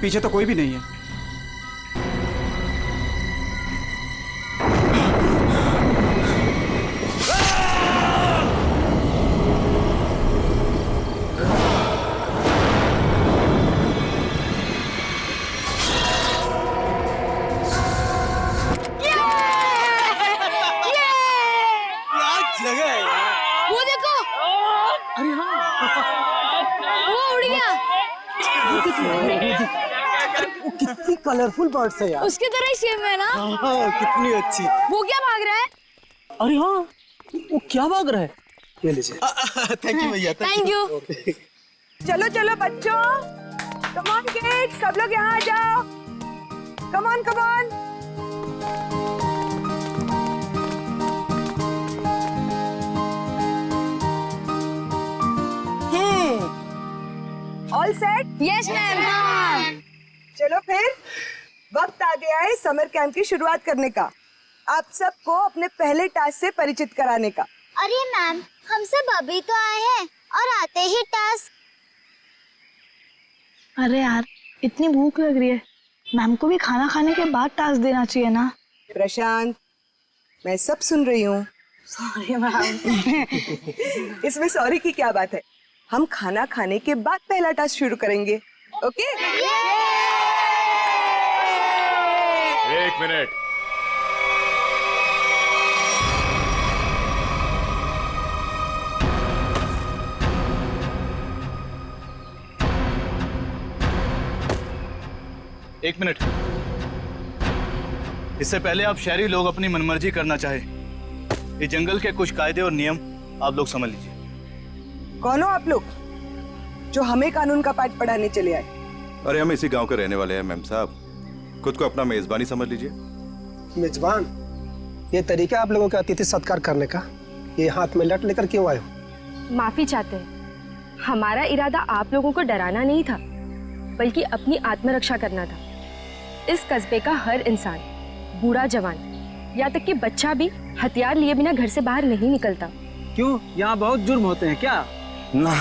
पीछे तो कोई भी नहीं है। वो देखो। अरे हाँ, वो उड़ गया। वो कितनी कलरफुल बर्ड्स है यार। उसकी तरह ही सेम है ना। हाँ, कितनी अच्छी। वो क्या भाग रहा है? अरे हाँ, वो क्या भाग रहा है? ये लीजिए। थैंक यू भैया। Thank you. चलो चलो बच्चों, कम ऑन किड्स, सब लोग यहाँ आ जाओ। Come on come on. All set? Yes ma'am. चलो फिर वक्त आ गया है समर कैंप की शुरुआत करने का। आप सबको अपने पहले टास्क से परिचित कराने का। अरे मैम, हम सब अभी तो आए हैं और आते ही टास्क। अरे यार, इतनी भूख लग रही है, मैम को भी खाना खाने के बाद टास्क देना चाहिए ना। प्रशांत, मैं सब सुन रही हूँ। Sorry ma'am. इसमें सॉरी की क्या बात है? हम खाना खाने के बाद पहला टास्क शुरू करेंगे। ओके? एक मिनट। एक मिनट। इससे पहले आप शहरी लोग अपनी मनमर्जी करना चाहे, इस जंगल के कुछ कायदे और नियम आप लोग समझ लीजिए। कौन हो आप लोग जो हमें कानून का पाठ पढ़ाने चले आए? अरे हम इसी गांव के रहने वाले हैं मैम साहब, खुद को अपना मेजबानी समझ लीजिए। मेजबान, ये तरीका आप लोगों का अतिथि सत्कार करने का, ये हाथ में लट लेकर क्यों आए हो? माफी चाहते हैं, हमारा इरादा आप लोगों को डराना नहीं था, बल्कि अपनी आत्मरक्षा करना था। इस कस्बे का हर इंसान, बूढ़ा जवान, यहाँ तक कि बच्चा भी हथियार लिए बिना घर से बाहर नहीं निकलता। क्यों? यहाँ बहुत जुर्म होते हैं क्या? ना,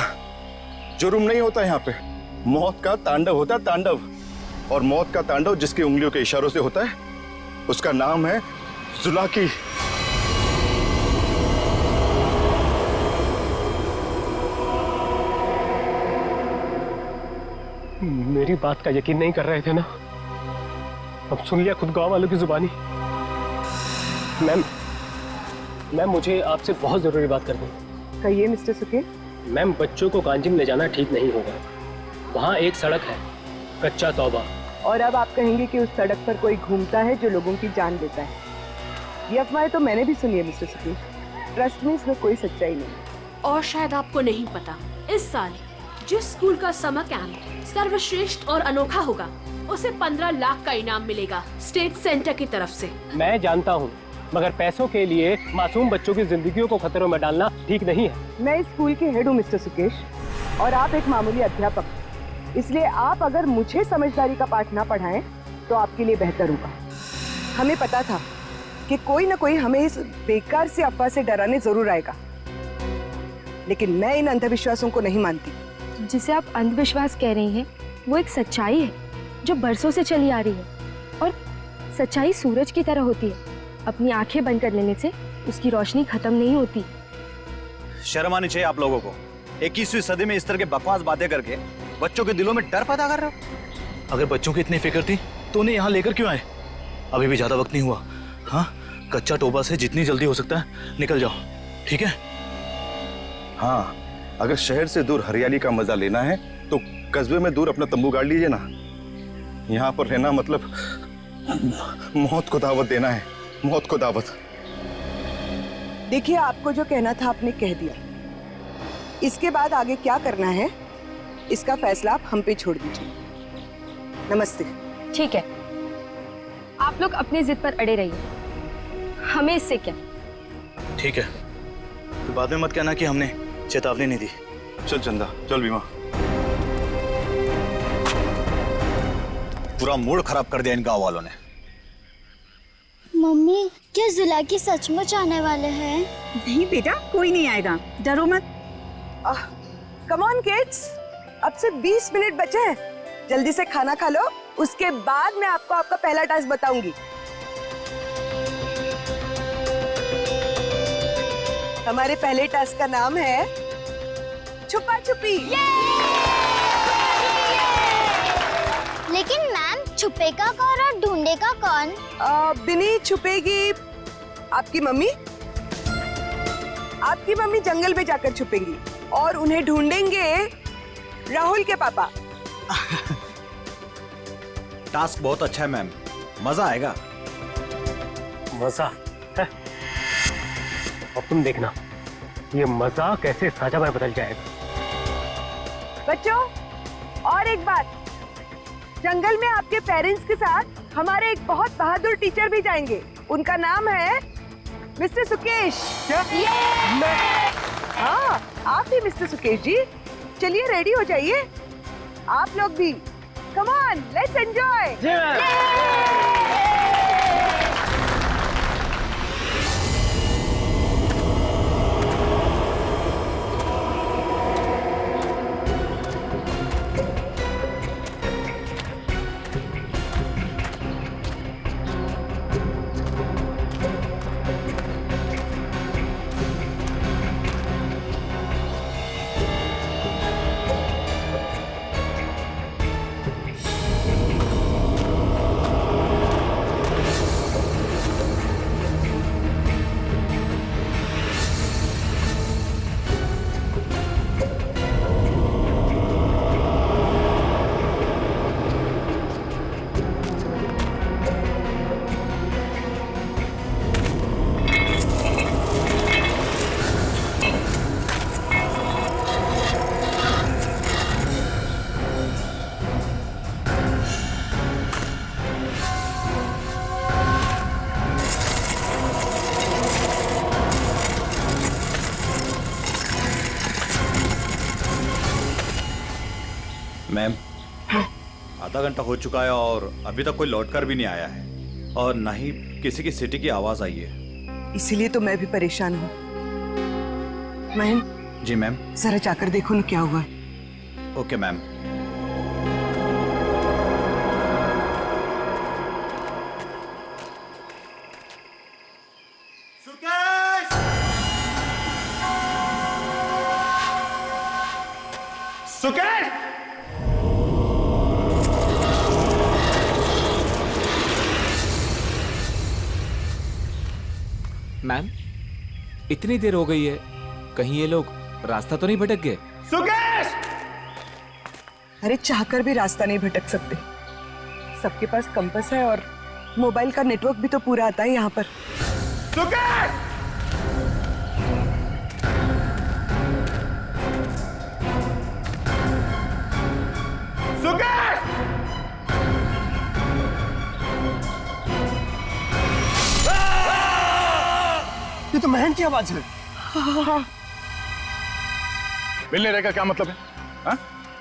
जुर्म नहीं होता यहाँ पे, मौत का तांडव होता है, तांडव। और मौत का तांडव जिसकी उंगलियों के इशारों से होता है, उसका नाम है जुलाकी। मेरी बात का यकीन नहीं कर रहे थे ना? अब सुन लिया खुद गांव वालों की जुबानी। मैम मुझे आपसे बहुत जरूरी बात करनी है। कहिए मिस्टर सुके। मैम, बच्चों को कांजिम ले जाना ठीक नहीं होगा। वहाँ एक सड़क है, कच्चा तौबा। और अब आप कहेंगे कि उस सड़क पर कोई घूमता है जो लोगों की जान लेता है। ये अफवाहें तो मैंने भी सुनी है मिस्टर सुके। ट्रस्ट में इसमें कोई सच्चाई नहीं। और शायद आपको नहीं पता, इस साल जिस स्कूल का समर कैंप सर्वश्रेष्ठ और अनोखा होगा, उसे 15 लाख का इनाम मिलेगा स्टेट सेंटर की तरफ से। मैं जानता हूँ, मगर पैसों के लिए मासूम बच्चों की जिंदगियों को खतरों में डालना ठीक नहीं है। मैं इस स्कूल के हेड हूँ मिस्टर सुकेश, और आप एक मामूली अध्यापक, इसलिए आप अगर मुझे समझदारी का पाठ ना पढ़ाएं तो आपके लिए बेहतर होगा। हमें पता था कि कोई ना कोई हमें इस बेकार से अफवाह से डराने जरूर आएगा, लेकिन मैं इन अंधविश्वासों को नहीं मानती। जिसे आप अंधविश्वास कह रही हैं, वो एक सच्चाई है जो बरसों से चली आ रही है। और सच्चाई सूरज की तरह होती है, अपनी आंखें बंद कर लेने से उसकी रोशनी खत्म नहीं होती। शर्म आनी चाहिए आप लोगों को। 21वीं सदी में इस तरह के बकवास बातें करके बच्चों के दिलों में डर पैदा कर रहे हो। अगर बच्चों की इतनी फिक्र थी तो उन्हें यहाँ लेकर क्यों आए? अभी भी ज्यादा वक्त नहीं हुआ। हाँ, कच्चा टोबा से जितनी जल्दी हो सकता है निकल जाओ, ठीक है? हाँ, अगर शहर से दूर हरियाली का मजा लेना है तो कस्बे में दूर अपना तंबू गाड़ लीजिए ना। यहाँ पर रहना मतलब मौत को दावत देना है, मौत को दावत। देखिए, आपको जो कहना था आपने कह दिया। इसके बाद आगे क्या करना है इसका फैसला आप हम पे छोड़ दीजिए। नमस्ते। ठीक है, आप लोग अपनी जिद पर अड़े रहिए, हमें इससे क्या। ठीक है, तो बाद में मत कहना कि हमने चेतावनी नहीं दी। चल चंदा, चल बीमा। पूरा मूड खराब कर दिया इन गांव वालों ने। मम्मी, क्या जुलाकी सचमुच आने वाले हैं? नहीं बेटा, कोई नहीं आएगा, डरो मत। कम ऑन किड्स, अब से 20 मिनट बचे हैं। जल्दी से खाना खा लो, उसके बाद मैं आपको आपका पहला टास्क बताऊंगी। हमारे पहले टास्क का नाम है छुपा छुपी। लेकिन मैम, छुपेगा कौन और ढूंढेगा कौन? बिनी छुपेगी आपकी मम्मी। आपकी मम्मी जंगल में जाकर छुपेंगी और उन्हें ढूंढेंगे राहुल के पापा। टास्क बहुत अच्छा है मैम, मजा आएगा। मजा है? अब तुम देखना ये मजा कैसे सजा में बदल जाएगा। बच्चों, और एक बात, जंगल में आपके पेरेंट्स के साथ हमारे एक बहुत बहादुर टीचर भी जाएंगे। उनका नाम है मिस्टर सुकेश। क्या? हाँ, आप भी मिस्टर सुकेश जी। चलिए रेडी हो जाइए, आप लोग भी। Come on, let's enjoy. Ma'am, आधा घंटा हो चुका है और अभी तक कोई लौटकर भी नहीं आया है और ना ही किसी की सिटी की आवाज आई है। इसीलिए तो मैं भी परेशान हूँ। महन, जी मैम। जरा जाकर देखो ना क्या हुआ है। Okay ma'am. सुकेश! मैम, इतनी देर हो गई है, कहीं ये लोग रास्ता तो नहीं भटक गए? सुकेश! अरे चाहकर भी रास्ता नहीं भटक सकते। सबके पास कंपास है और मोबाइल का नेटवर्क भी तो पूरा आता है यहाँ पर। सुकेश! सुकेश! ये तो महन की आवाज है। मिलने रहने का क्या मतलब है? हाँ?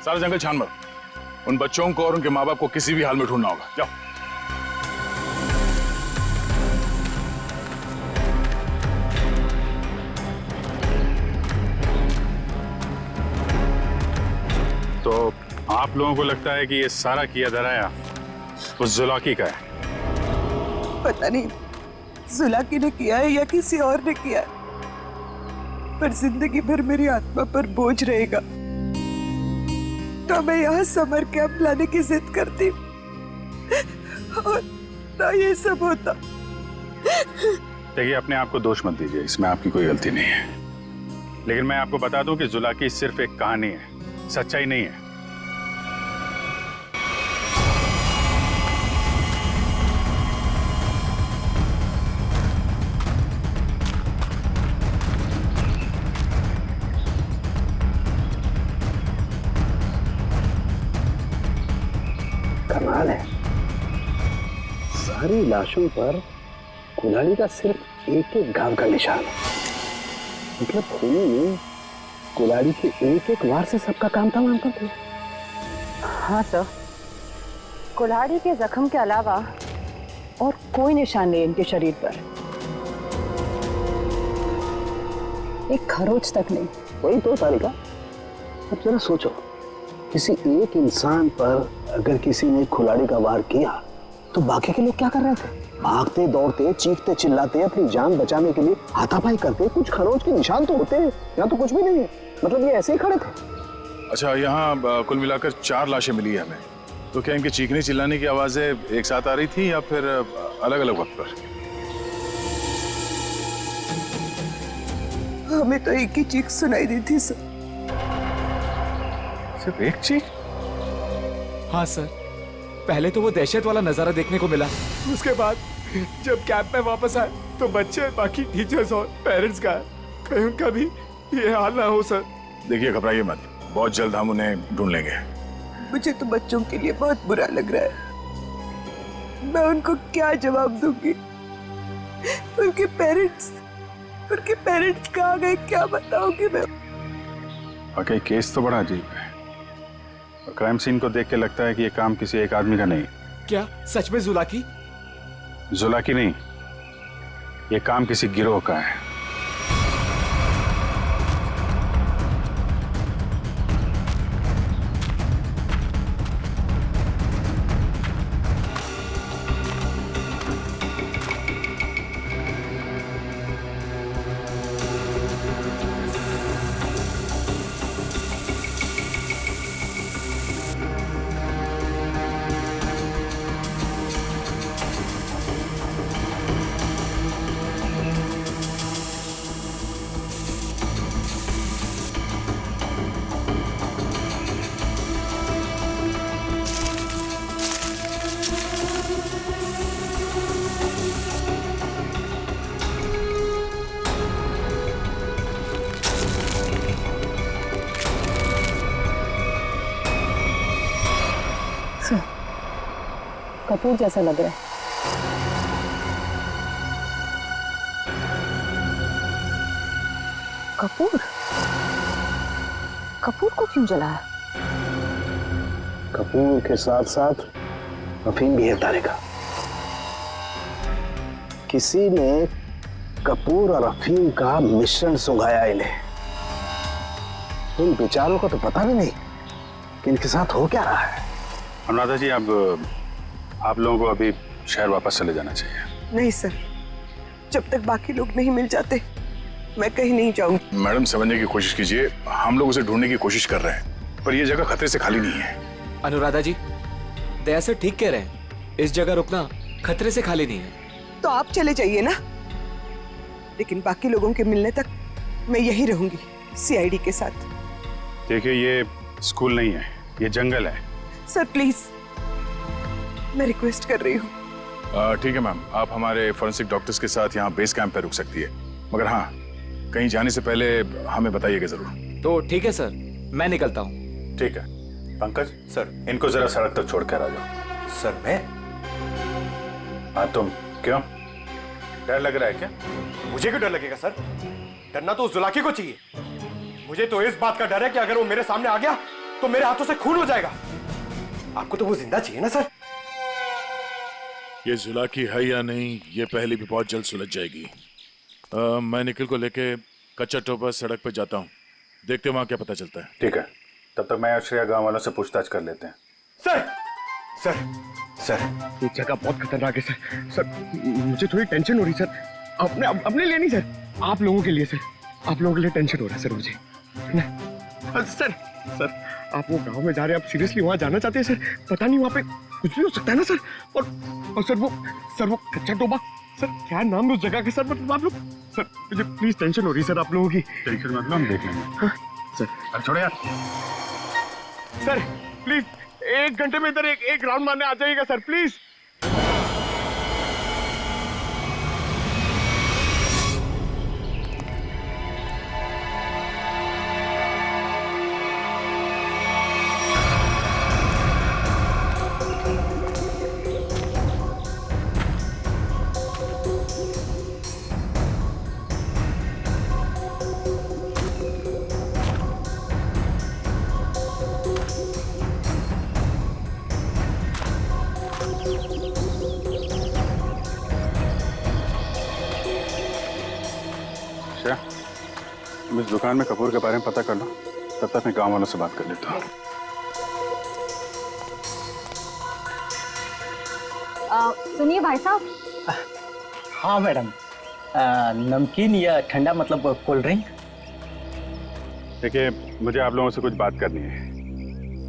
सारा जंगल छान मारो। उन बच्चों को और उनके माँ बाप को किसी भी हाल में ढूंढना होगा। जाओ। तो आप लोगों को लगता है कि ये सारा किया धराया उस जुलाकी का है? पता नहीं जुलाकी ने किया है या किसी और ने किया है, पर जिंदगी भर मेरी आत्मा पर बोझ रहेगा। तो मैं यहाँ समर कैंप लाने की जिद करती और ना ये सब होता। देखिए, अपने आप को दोष मत दीजिए, इसमें आपकी कोई गलती नहीं है। लेकिन मैं आपको बता दूं कि जुलाकी सिर्फ एक कहानी है, सच्चाई नहीं है। कमाल है, सारी लाशों पर कुल्हाड़ी का सिर्फ एक एक घाव का निशान है। मतलब खूनी ने कुल्हाड़ी के एक एक वार से सबका काम तमाम कर दिया। हाँ सर, कुल्हाड़ी के जख्म के अलावा और कोई निशान नहीं इनके शरीर पर, एक खरोच तक नहीं। वही तो सारिका, अब जरा सोचो किसी एक इंसान पर अगर किसी ने खुलाड़ी का वार किया तो बाकी के लोग क्या कर रहे थे? भागते दौड़ते चीखते चिल्लाते अपनी जान बचाने के लिए हाथापाई करते। कुछ खरोच के निशान तो होते हैं, यहाँ तो कुछ भी नहीं है। मतलब ये ऐसे ही खड़े थे। अच्छा, यहाँ कुल मिलाकर 4 लाशें मिली है हमें। तो क्या इनके चीखने चिल्लाने की आवाजें एक साथ आ रही थी या फिर अलग अलग वक्त पर? हमें तो एक ही चीख सुनाई दी थी सर। सिर्फ एक चीख? हाँ सर, पहले तो वो दहशत वाला नजारा देखने को मिला। उसके बाद जब कैंप में वापस आए तो बच्चे, बाकी टीचर्स और पेरेंट्स का कहीं उनका भी ये हाल ना हो सर। देखिए, घबराइए मत, बहुत जल्द हम उन्हें ढूंढ लेंगे। मुझे तो बच्चों के लिए बहुत बुरा लग रहा है। मैं उनको क्या जवाब दूंगी? उनके पेरेंट्स कहाँ गए, क्या बताऊंगी मैं? वाकई केस तो बड़ा अजीब है। क्राइम सीन को देख के लगता है कि ये काम किसी एक आदमी का नहीं। क्या सच में जुलाकी? जुलाकी नहीं, ये काम किसी गिरोह का है। कपूर जैसा लग रहा है। कपूर को क्यों जलाया? कपूर के साथ साथ अफीम भी है तारे का। किसी ने कपूर और अफीम का मिश्रण सुंघाया इन्हें। इन बेचारों को तो पता भी नहीं कि इनके साथ हो क्या रहा है। अनुराधा जी, आप लोगों को अभी शहर वापस चले जाना चाहिए। नहीं सर, जब तक बाकी लोग नहीं मिल जाते मैं कहीं नहीं जाऊंगी। मैडम, समझने की कोशिश कीजिए, हम लोग उसे ढूंढने की कोशिश कर रहे हैं, पर यह जगह खतरे से खाली नहीं है। अनुराधा जी, दया से ठीक कह रहे हैं, इस जगह रुकना खतरे से खाली नहीं है। तो आप चले जाइए ना, लेकिन बाकी लोगों के मिलने तक मैं यहीं रहूंगी सीआईडी के साथ। देखिए, ये स्कूल नहीं है, ये जंगल है। सर प्लीज, मैं रिक्वेस्ट कर रही हूँ। ठीक है मैम, आप हमारे फॉरेंसिक डॉक्टर्स के साथ यहाँ बेस कैंप पे रुक सकती है, मगर हाँ, कहीं जाने से पहले हमें बताइएगा जरूर। तो ठीक है सर, मैं निकलता हूँ। ठीक है। पंकज सर, इनको जरा सड़क तक छोड़ कर आ जाओ। सर मैं? हाँ, तुम क्यों? डर लग रहा है क्या? मुझे क्यों डर लगेगा सर? डरना तो उस जुलाकी को चाहिए। मुझे तो इस बात का डर है कि अगर वो मेरे सामने आ गया तो मेरे हाथों से खून हो जाएगा। आपको तो वो जिंदा चाहिए ना सर? ये जुलाकी है या नहीं, ये पहले भी बहुत जल्द सुलझ जाएगी। मैं निखिल को लेके कच्चा टोपा सड़क पे जाता हूँ, देखते वहाँ क्या पता चलता है। ठीक है, तब तक मैं और श्रेया गाँव वालों से पूछताछ कर लेते हैं। सर सर सर, ये जगह बहुत खतरनाक है सर। सर मुझे थोड़ी टेंशन हो रही सर। अपने लिए नहीं सर, आप लोगों के लिए सर। आप लोगों के लिए टेंशन हो रहा है सर मुझे ना। सर आप वो गांव में जा रहे हैं, आप सीरियसली वहां जाना चाहते हैं सर? पता नहीं, वहां पे कुछ भी हो सकता है ना सर। और सर वो कच्चा टोबा, सर क्या नाम है उस जगह के सर? मतलब आप लोग, सर मुझे प्लीज टेंशन हो रही है सर आप लोगों की। टेंशन मतलब हम देख लेंगे। हाँ, सर अब छोड़ो यार। सर प्लीज 1 घंटे में इधर एक राउंड मारने आ जाइएगा सर प्लीज। तुम इस दुकान में कपूर के बारे में पता कर लो, तब तक मैं गांव वालों से बात कर लेता हूँ। सुनिए भाई साहब। हाँ मैडम, नमकीन या ठंडा मतलब कोल्ड ड्रिंक। देखिए, मुझे आप लोगों से कुछ बात करनी है।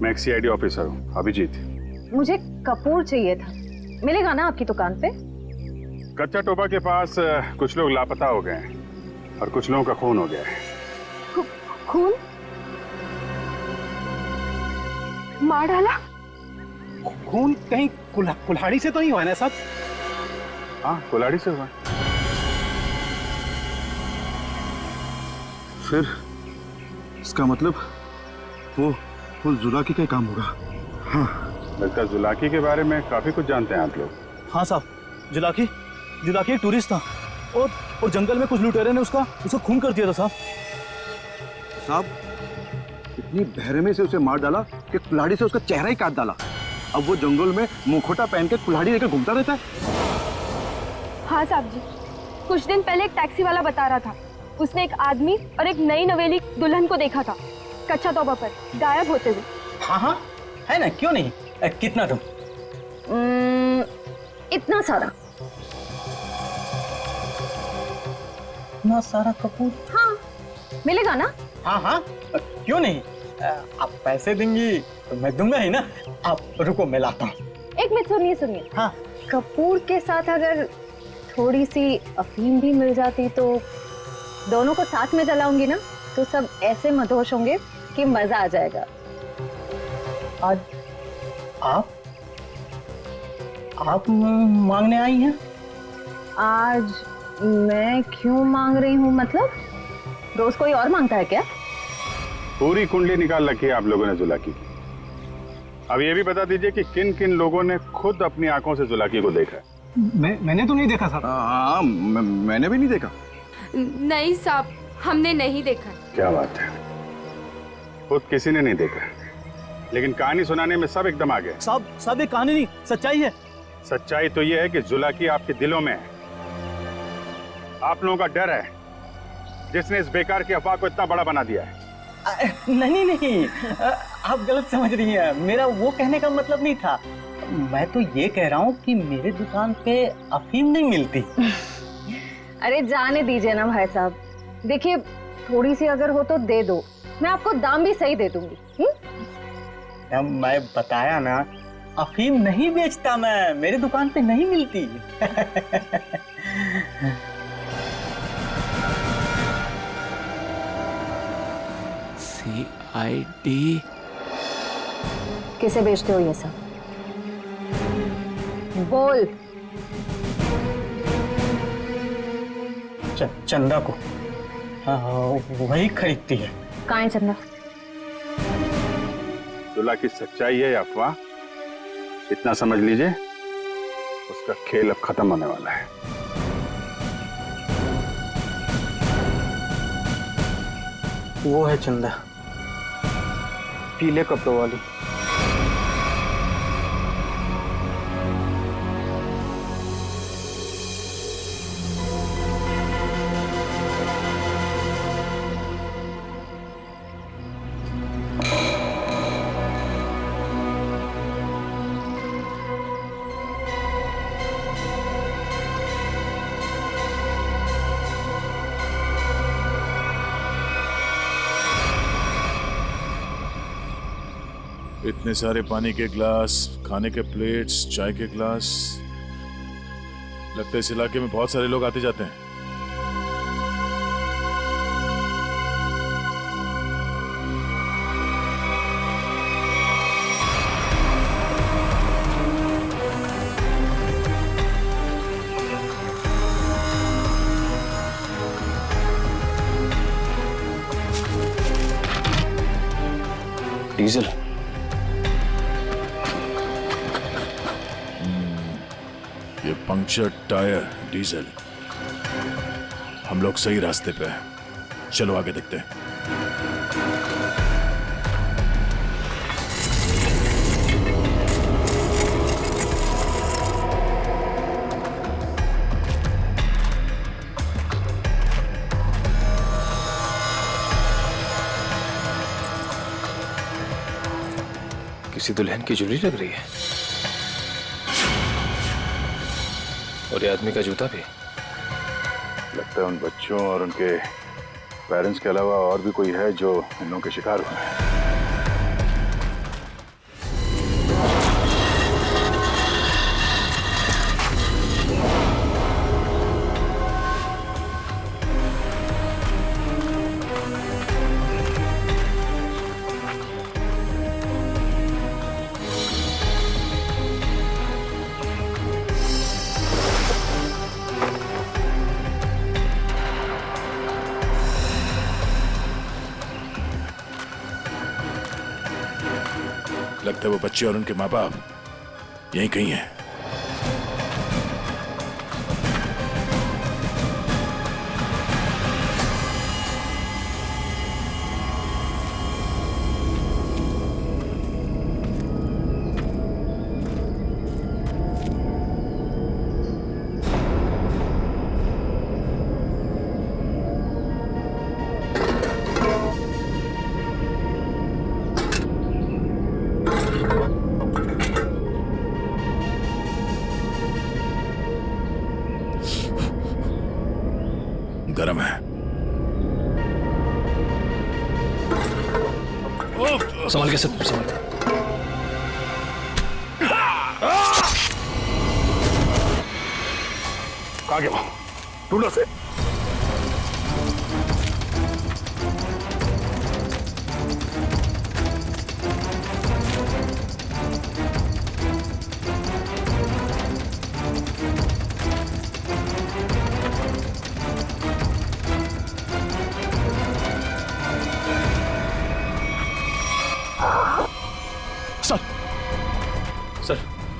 मैं एक सीआईडी ऑफिसर हूँ, अभिजीत। मुझे कपूर चाहिए था, मिलेगा ना आपकी दुकान पे? कच्चा टोपा के पास कुछ लोग लापता हो गए हैं और कुछ लोगों का खून हो गया है। खून? मार डाला? खून कहीं कुल्हाड़ी से तो नहीं हुआ ना साहब? हाँ, कुल्हाड़ी से हुआ। फिर इसका मतलब वो जुलाकी का काम होगा। हाँ, लगता है जुलाकी के बारे में काफी कुछ जानते हैं आप लोग। हाँ साहब, जुलाकी एक टूरिस्ट था और जंगल में कुछ लुटेरे ने उसका खून कर दिया था साहब। साहब, इतनी बहरमे से उसे मार डाला कि कुल्हाड़ी से उसका चेहरा ही काट डाला। अब वो जंगल में मुखौटा पहन के कुल्हाड़ी लेकर घूमता रहता है। हाँ साहब जी, कुछ दिन पहले एक टैक्सी वाला बता रहा था उसने एक आदमी और एक नई नवेली दुल्हन को देखा था कच्चा तोबा पर गायब होते हुए। हाँ हाँ, है ना, क्यों नहीं। कितना तुम? इतना सारा। इतना सारा कपूर? हाँ, मिलेगा ना? हाँ हाँ, क्यों नहीं। आप पैसे देंगी तो मैं दूंगा ही ना। आप रुको, मैं लाता हूँ। एक मिनट, सुनिए। हाँ, कपूर के साथ अगर थोड़ी सी अफीम भी मिल जाती तो दोनों को साथ में जलाऊंगी ना, तो सब ऐसे मदहोश होंगे कि मजा आ जाएगा। आज आप मांगने आई हैं? आज मैं क्यों मांग रही हूँ मतलब? रोज कोई और मांगता है क्या? पूरी कुंडली निकाल रखी है आप लोगों ने जुलाकी की। अब ये भी बता दीजिए कि किन किन लोगों ने खुद अपनी आंखों से जुलाकी को देखा है। मैंने तो नहीं देखा साहब। हाँ, मैंने भी नहीं देखा। नहीं साहब, हमने नहीं देखा। क्या बात है, खुद किसी ने नहीं देखा, लेकिन कहानी सुनाने में सब एकदम आ गए। साहब ये कहानी नहीं, सच्चाई है। सच्चाई तो ये है कि जुलाकी आपके दिलों में है। आप लोगों का डर है जिसने इस बेकार की अफवाह को इतना बड़ा बना दिया है। नहीं, आप गलत समझ रही हैं। मेरा वो कहने का मतलब नहीं था। मैं तो ये कह रहा हूँ कि मेरे दुकान पे अफीम नहीं मिलती। अरे जाने दीजिए ना भाई साहब, देखिए थोड़ी सी अगर हो तो दे दो, मैं आपको दाम भी सही दे दूंगी। मैं बताया ना, अफीम नहीं बेचता मैं, मेरे दुकान पे नहीं मिलती। सीआईडी किसे बेचते हो ये सब? बोल। चंदा को। हाँ, वही खरीदती है। कहाँ है चंदा? जुलाकी सच्चाई है या अफवाह, इतना समझ लीजिए, उसका खेल अब खत्म होने वाला है। वो है चंदा, पीले कपड़ों वाली। इतने सारे पानी के ग्लास, खाने के प्लेट्स, चाय के ग्लास। लगता है इस इलाके में बहुत सारे लोग आते जाते हैं। डीजल। ये पंक्चर टायर, डीजल। हम लोग सही रास्ते पे हैं। चलो आगे देखते हैं। किसी दुल्हन की ज्वेलरी लग रही है। और ये आदमी का जूता भी। लगता है उन बच्चों और उनके पेरेंट्स के अलावा और भी कोई है जो इन लोगों के शिकार हुए हैं। लगता है वो बच्चे और उनके माँ बाप यहीं कहीं हैं। गरम है। संभाल के सब संभाल। कहाँ गया वो? ढूंढो से।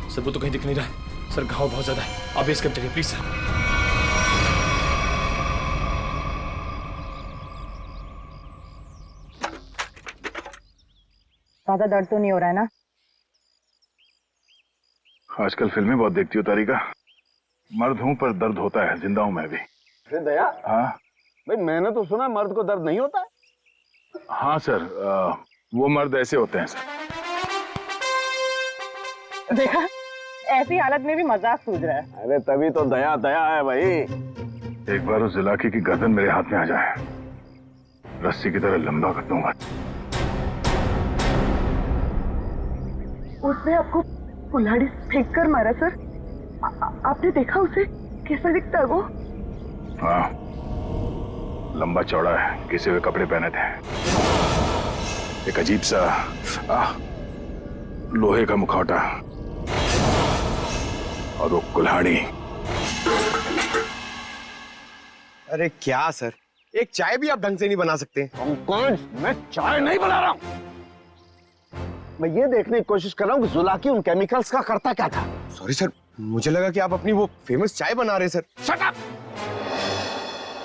सर वो तो कहीं दिख नहीं रहा है। सर घाव बहुत ज्यादा है, आप बेस कैंप चलिए प्लीज सर। ज्यादा दर्द तो नहीं हो रहा है ना? आजकल फिल्में बहुत देखती हो तारिका। मर्द हूं पर दर्द होता है, जिंदा हूं मैं भी। दया, हाँ भाई मैंने तो सुना मर्द को दर्द नहीं होता है। हाँ सर, वो मर्द ऐसे होते हैं सर। देखा, ऐसी हालत में भी मजाक सूझ रहा है। अरे तभी तो दया दया है भाई। एक बार उस जुलाकी की गर्दन मेरे हाथ में आ जाए, रस्सी की तरह लंबा कर दूंगा। उसने आपको कुल्हाड़ी फेंक कर मारा सर? आपने देखा उसे? कैसा दिखता है वो? हाँ, लंबा चौड़ा है, घिसे हुए कपड़े पहने थे, एक अजीब सा लोहे का मुखौटा और वो कुल्हाड़ी। अरे क्या सर, एक चाय भी आप ढंग से नहीं बना सकते? कौन? मैं चाय नहीं बना रहा हूँ। मैं ये देखने की कोशिश कर रहा हूँ कि जुलाकी उन केमिकल्स का करता क्या था। सॉरी सर, मुझे लगा कि आप अपनी वो फेमस चाय बना रहे सर। Shut up!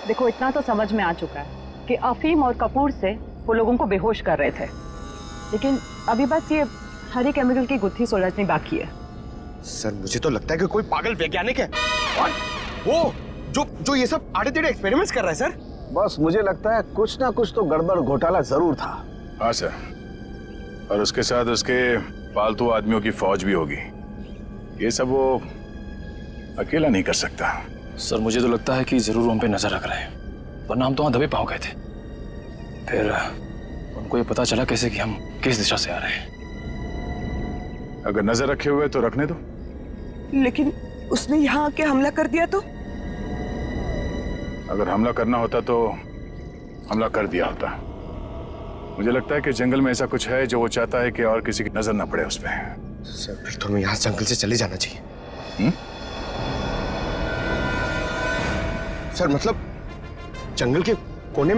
देखो, इतना तो समझ में आ चुका है कि अफीम और कपूर से वो लोगों को बेहोश कर रहे थे, लेकिन अभी बस ये हरी केमिकल की गुत्थी सुलझनी बाकी है। सर मुझे तो लगता है कि कोई पागल वैज्ञानिक है और वो जो ये सब आड़े टेढ़े एक्सपेरिमेंट्स कर रहा है सर। बस मुझे लगता है कुछ ना कुछ तो गड़बड़ घोटाला जरूर था। हाँ सर, और उसके साथ उसके पालतू आदमियों की फौज भी होगी। ये सब वो अकेला नहीं कर सकता। सर मुझे तो लगता है कि जरूर उन पे नजर रख रहे हैं, वरना हम तो वहां दबे पांव गए थे। फिर उनको ये पता चला कैसे कि हम किस दिशा से आ रहे हैं। अगर नजर रखे हुए तो रखने दो। लेकिन उसने यहाँ आके हमला कर दिया तो? अगर हमला करना होता तो हमला कर दिया होता। मुझे लगता है कि जंगल में ऐसा कुछ है जो वो चाहता है कि और किसी की नजर ना पड़े उस पर। सर फिर तो हमें यहाँ जंगल से चले जाना चाहिए। सर मतलब जंगल के कोने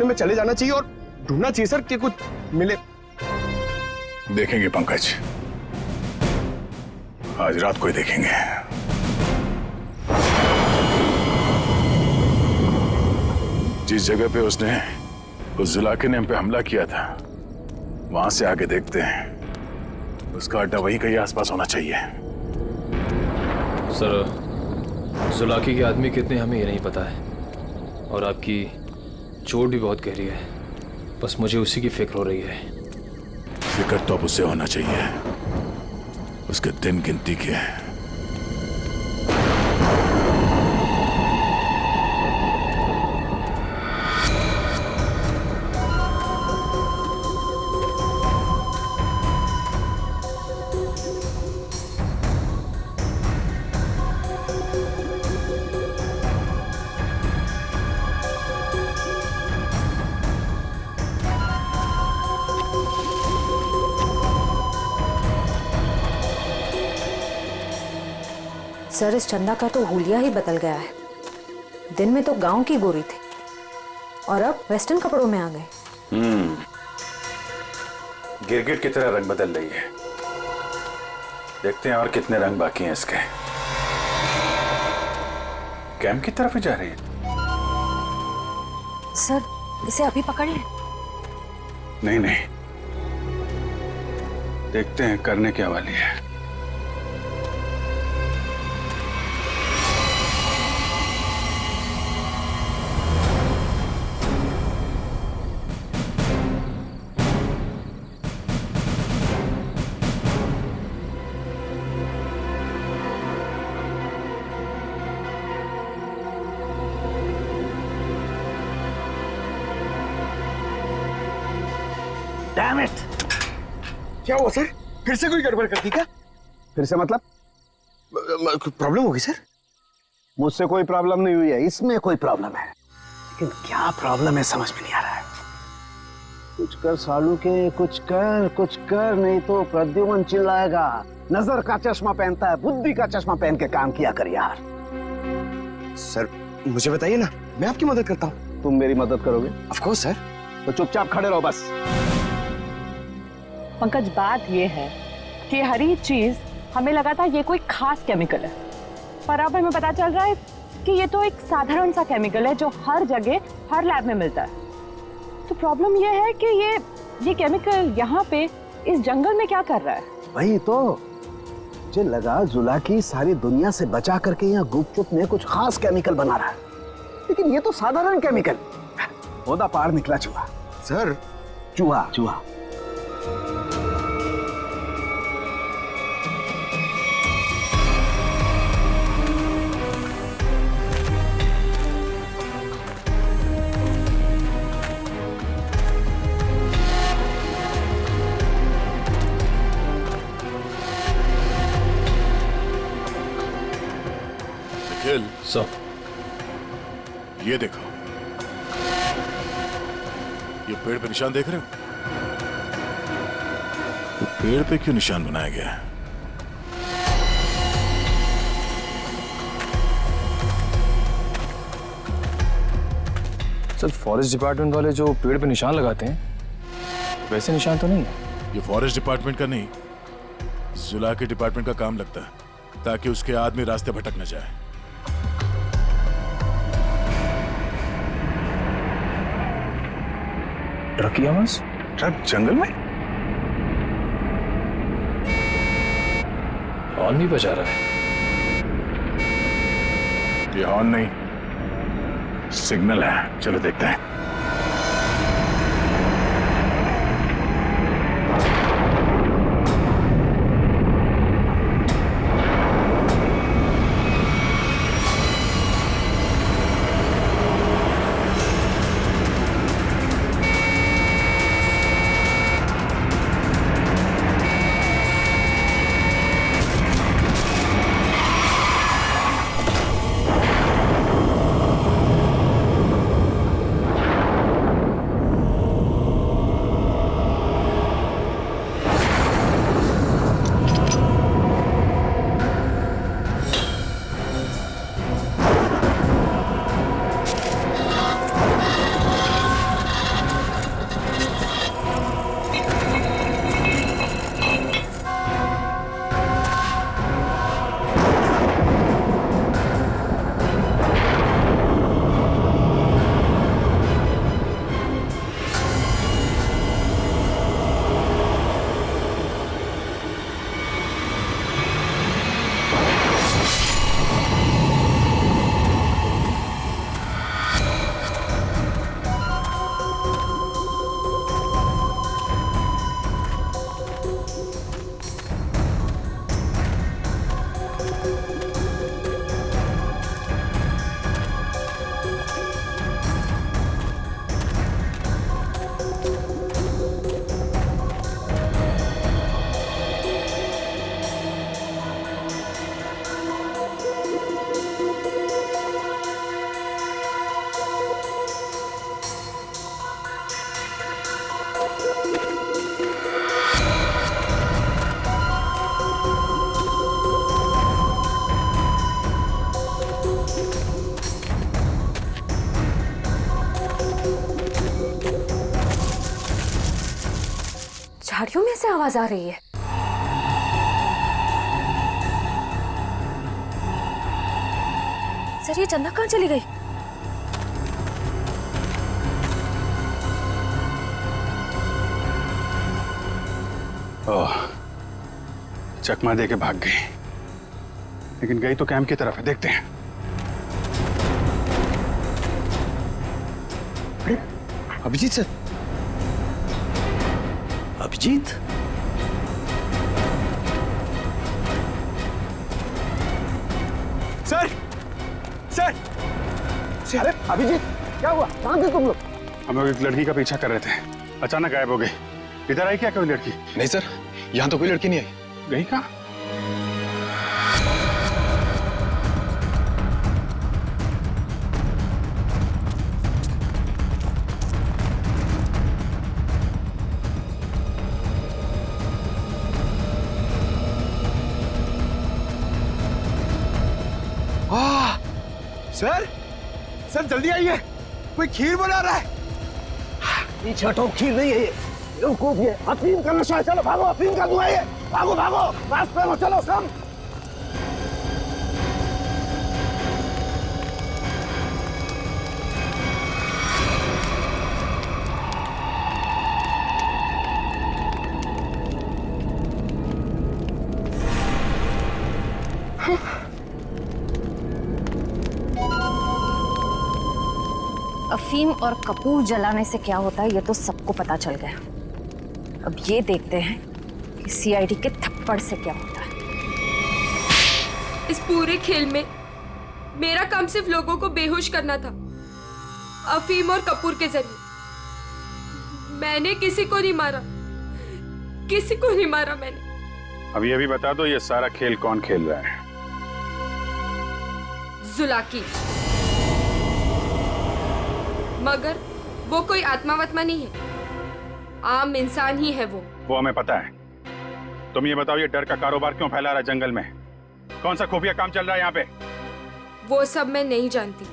में चले जाना चाहिए और ढूंढना चाहिए सर कि कुछ मिले। देखेंगे पंकज, आज रात को ही देखेंगे। जिस जगह पे उसने उस जुलाके ने हम पे हमला किया था, वहां से आगे देखते हैं। उसका अड्डा वहीं कहीं आसपास होना चाहिए। सर जुलाकी के आदमी कितने हमें ये नहीं पता है, और आपकी चोट भी बहुत गहरी है। बस मुझे उसी की फिक्र हो रही है। फिक्र तो अब उसे होना चाहिए, उसके दिन गिनती के हैं। सर, इस चंदा का तो हुलिया ही बदल गया है। दिन में तो गांव की गोरी थी और अब वेस्टर्न कपड़ों में आ गए। गिरगिट की तरह रंग बदल रही है। देखते हैं और कितने रंग बाकी हैं इसके। कैंप की तरफ ही जा रही है। सर, इसे अभी पकड़ लें। नहीं नहीं, देखते हैं करने क्या वाली है। Damn it! क्या हुआ सर? फिर से कोई गड़बड़ कर दी क्या? फिर से मतलब? प्रॉब्लम होगी सर? मुझसे कोई प्रॉब्लम नहीं हुई है, इसमें कोई प्रॉब्लम है। लेकिन क्या प्रॉब्लम है समझ में नहीं आ रहा है। कुछ कर सालू के, कुछ कर नहीं तो प्रद्युमन चिल्लाएगा। नजर का चश्मा पहनता है, बुद्धि का चश्मा पहन के काम किया कर यार। सर मुझे बताइए ना, मैं आपकी मदद करता हूँ। तुम मेरी मदद करोगे? Of course sir. तो चुपचाप खड़े रहो बस। पंकज, बात ये है कि हर एक चीज हमें लगा था ये कोई खास केमिकल है, पर अब हमें पता चल रहा है कि ये तो एक साधारण सा केमिकल है जो हर जगह हर लैब में मिलता है। तो प्रॉब्लम ये है कि ये केमिकल यहाँ पे इस जंगल में क्या कर रहा है? वही तो मुझे लगा जुला की सारी दुनिया से बचा करके यहाँ गुपचुप में कुछ खास केमिकल बना रहा है, लेकिन ये तो साधारण केमिकल। ओदा पार निकला चूहा। सर चूहा चूहा। सर, ये देखो, ये पेड़ पे निशान देख रहे हो? तो पेड़ पे क्यों निशान बनाया गया है? सर, फॉरेस्ट डिपार्टमेंट वाले जो पेड़ पे निशान लगाते हैं वैसे निशान तो नहीं है। ये फॉरेस्ट डिपार्टमेंट का नहीं, जुला के डिपार्टमेंट का काम लगता है, ताकि उसके आदमी रास्ते भटक न जाए। ट्रक की आवाज? ट्रक जंगल में? हॉर्न भी बजा रहा है। ये हॉर्न नहीं, सिग्नल है। चलो देखते हैं। आवाज आ रही है? सर, ये चंदा कहाँ चली गई? ओह, चकमा दे के भाग गई, लेकिन गई तो कैंप की तरफ है, देखते हैं। अरे Abhijit sir, Abhijit, sir sir अरे अभिजीत, क्या हुआ? कहाँ थे तुम लोग? हम लोग एक लड़की का पीछा कर रहे थे, अचानक गायब हो गई। इधर आई क्या कोई लड़की? नहीं सर, यहाँ तो कोई लड़की नहीं आई। गई कहाँ? सर सर जल्दी आइए, कोई खीर बना रहा है। ये छठो खीर नहीं है, ये बेवकूफ, ये अफीम का नशा है। चलो भागो, अफीम का धुआं है, भागो भागो, रास्ते में चलो सब। अफीम और कपूर जलाने से क्या होता है ये तो सबको पता चल गया। अब ये देखते हैं कि सीआईडी के थप्पड़ से क्या होता है। इस पूरे खेल में मेरा काम सिर्फ लोगों को बेहोश करना था, अफीम और कपूर के जरिए। मैंने किसी को नहीं मारा, किसी को नहीं मारा मैंने। अब ये भी बता दो, ये सारा खेल कौन खेल रहा है? जुलाकी। मगर वो कोई आत्मा वत्मा नहीं है, आम इंसान ही है वो हमें पता है। तुम ये बताओ, ये डर का कारोबार क्यों फैला रहा है जंगल में? कौन सा खुफिया काम चल रहा है यहाँ पे? वो सब मैं नहीं जानती।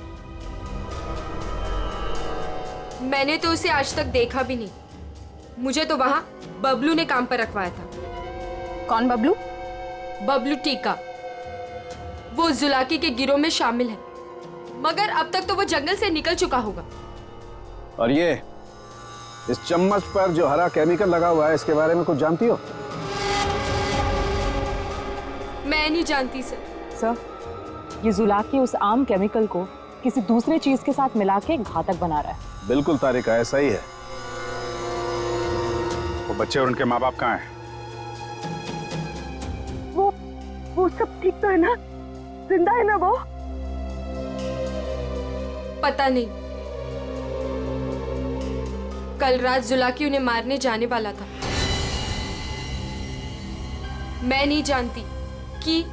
मैंने तो उसे आज तक देखा भी नहीं। मुझे तो वहां बबलू ने काम पर रखवाया था। कौन बबलू? बबलू टीका। वो जुलाकी के गिरोह में शामिल है, मगर अब तक तो वो जंगल से निकल चुका होगा। और ये इस चम्मच पर जो हरा केमिकल लगा हुआ है, इसके बारे में कुछ जानती हो? मैं नहीं जानती सर। सर, ये जुलाकी उस आम केमिकल को किसी दूसरे चीज के साथ मिला के घातक बना रहा है। बिल्कुल तारिका, ऐसा ही है। वो बच्चे और उनके माँ बाप कहाँ हैं? वो सब ठीक तो है ना? जिंदा है ना वो? पता नहीं। कल रात जुलाकी उन्हें मारने जाने वाला था। मैं नहीं जानती कि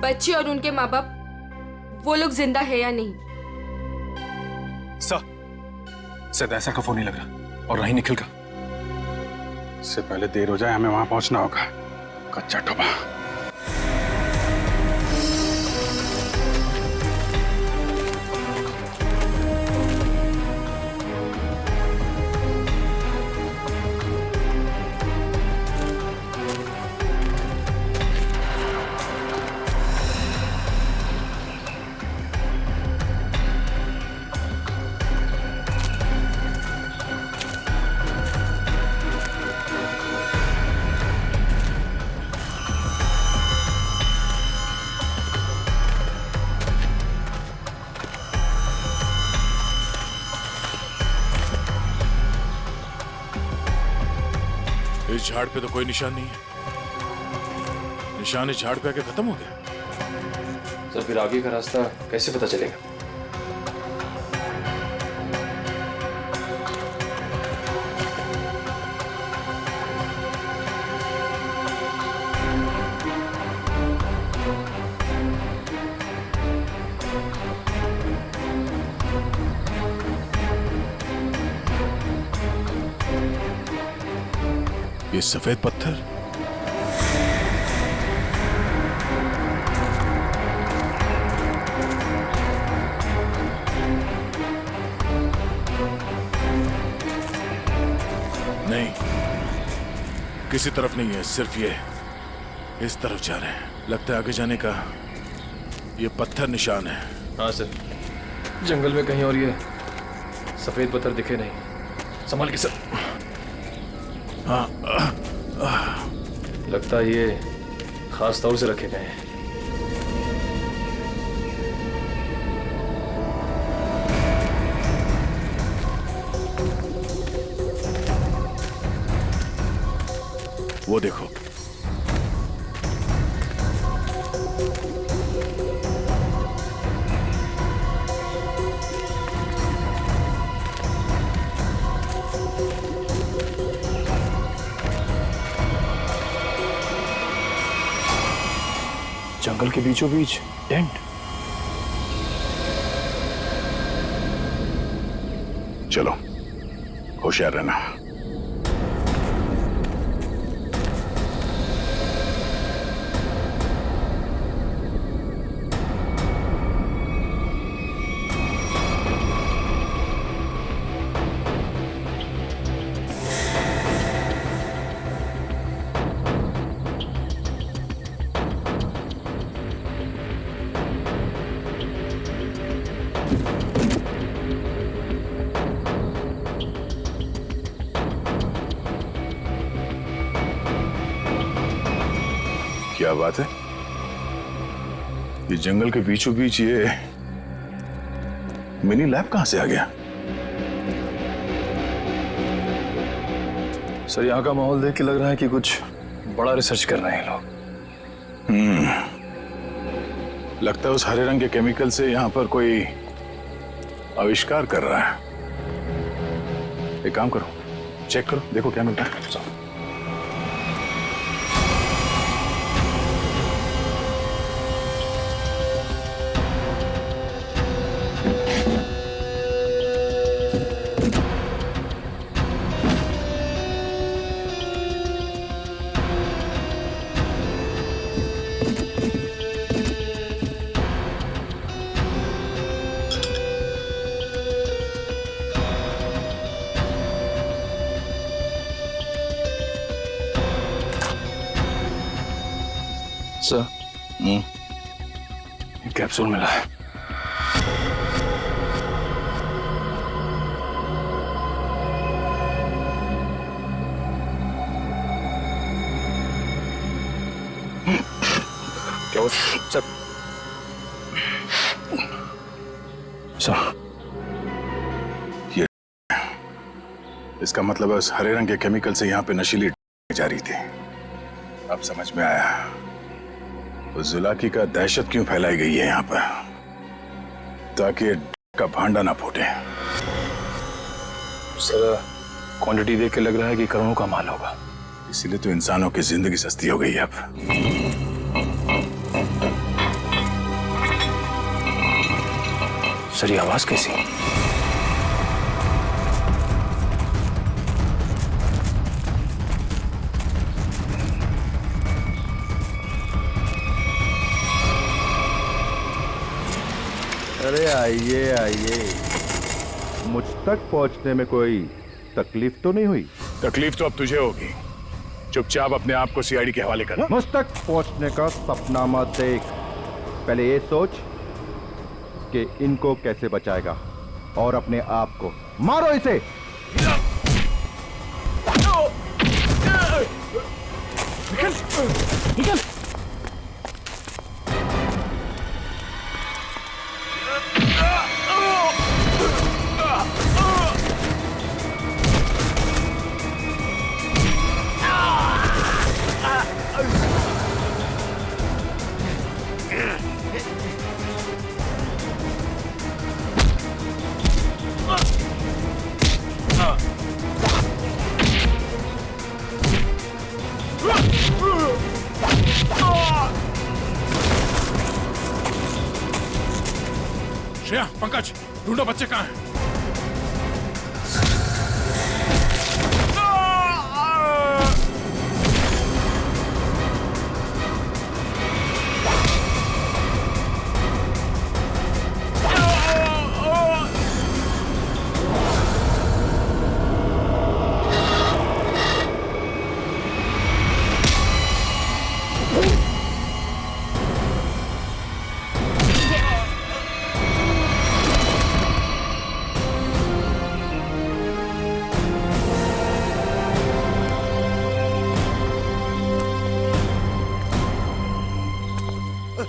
बच्चे और उनके माँ बाप वो लोग जिंदा है या नहीं। शायद ऐसा का फोन नहीं लग रहा, और नहीं निखिल का। इससे पहले देर हो जाए, हमें वहां पहुंचना होगा। कच्चा टोपा। इस झाड़ पे तो कोई निशान नहीं है। निशान इस झाड़ पे आके खत्म हो गया। सर, फिर आगे का रास्ता कैसे पता चलेगा? ये सफेद पत्थर, नहीं, किसी तरफ नहीं है, सिर्फ ये इस तरफ जा रहे हैं। लगता है आगे जाने का ये पत्थर निशान है। हाँ सर, जंगल में कहीं और ये सफेद पत्थर दिखे नहीं। संभाल के सर। हाँ, लगता है ये खास तौर से रखे गए हैं। वो देखो, जंगल के बीचों बीच टेंट। चलो, होशियार रहना। क्या बात है? ये जंगल के बीचों बीच ये मिनी लैब कहां से आ गया? सर, यहाँ का माहौल देख के लग रहा है कि कुछ बड़ा रिसर्च कर रहे हैं लोग। लगता है उस हरे रंग के केमिकल से यहाँ पर कोई आविष्कार कर रहा है। एक काम करो, चेक करो, देखो क्या मिलता है। सर, कैप्सूल मिला है। क्या हो सर? सर, ये इसका मतलब है उस हरे रंग के केमिकल से यहाँ पे नशीली जा रही थी। अब समझ में आया उस जुलाकी का दहशत क्यों फैलाई गई है यहाँ पर, ताकि का भांडा ना फूटे। सर, क्वांटिटी देख के लग रहा है कि करोड़ों का माल होगा। इसीलिए तो इंसानों की जिंदगी सस्ती हो गई है अब। सर, ये आवाज कैसी? अरे आइए आइए, मुझ तक पहुंचने में कोई तकलीफ तो नहीं हुई? तकलीफ तो अब तुझे होगी। चुपचाप अपने आप को सीआईडी के हवाले कर। मुझ तक पहुंचने का सपना मत देख, पहले ये सोच कि इनको कैसे बचाएगा और अपने आप को। मारो इसे। निकल, निकल। श्रेया, पंकज, ढूंढो बच्चे कहाँ हैं। समर,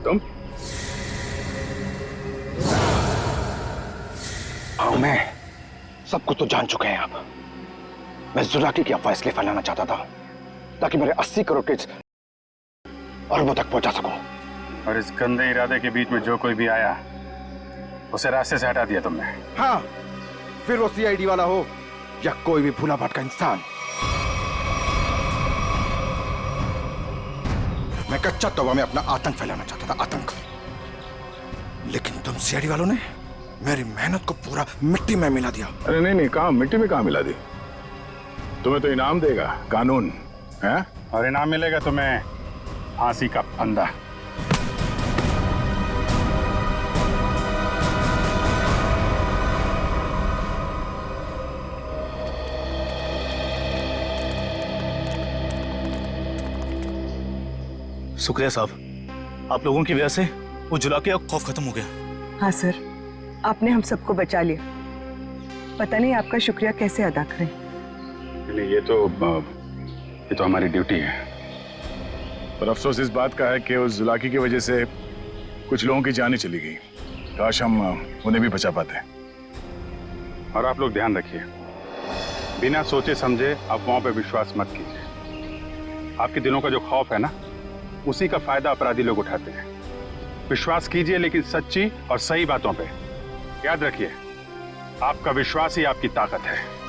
तुम? हाँ, मैं सब कुछ तो जान चुके हैं आप। मैं जुलाकी की अफवाह इसलिए फैलाना चाहता था ताकि मेरे 80 करोड़ के अरबों तक पहुंचा सकूं। और इस गंदे इरादे के बीच में जो कोई भी आया उसे रास्ते से हटा दिया तुमने। हाँ, फिर वो सीआईडी वाला हो या कोई भी भूला भटका इंसान। मैं कच्चा तौबा में अपना आतंक फैलाना चाहता था, आतंक। लेकिन तुम सीआईडी वालों ने मेरी मेहनत को पूरा मिट्टी में मिला दिया। अरे नहीं, कहाँ मिट्टी में कहाँ मिला दी? तुम्हें तो इनाम देगा कानून, है? और इनाम मिलेगा तुम्हें फांसी का फंदा। शुक्रिया साहब, आप लोगों की वजह से वो जुलाकी का खौफ खत्म हो गया। हाँ सर, आपने हम सबको बचा लिया। पता नहीं आपका शुक्रिया कैसे अदा करें। नहीं, ये तो हमारी ड्यूटी है। पर अफसोस इस बात का है कि उस जुलाकी की वजह से कुछ लोगों की जान ही चली गई। काश हम उन्हें भी बचा पाते। और आप लोग ध्यान रखिए, बिना सोचे समझे अफवाहों पे विश्वास मत कीजिए। आपके दिलों का जो खौफ है ना, उसी का फायदा अपराधी लोग उठाते हैं। विश्वास कीजिए लेकिन सच्ची और सही बातों पे। याद रखिए, आपका विश्वास ही आपकी ताकत है।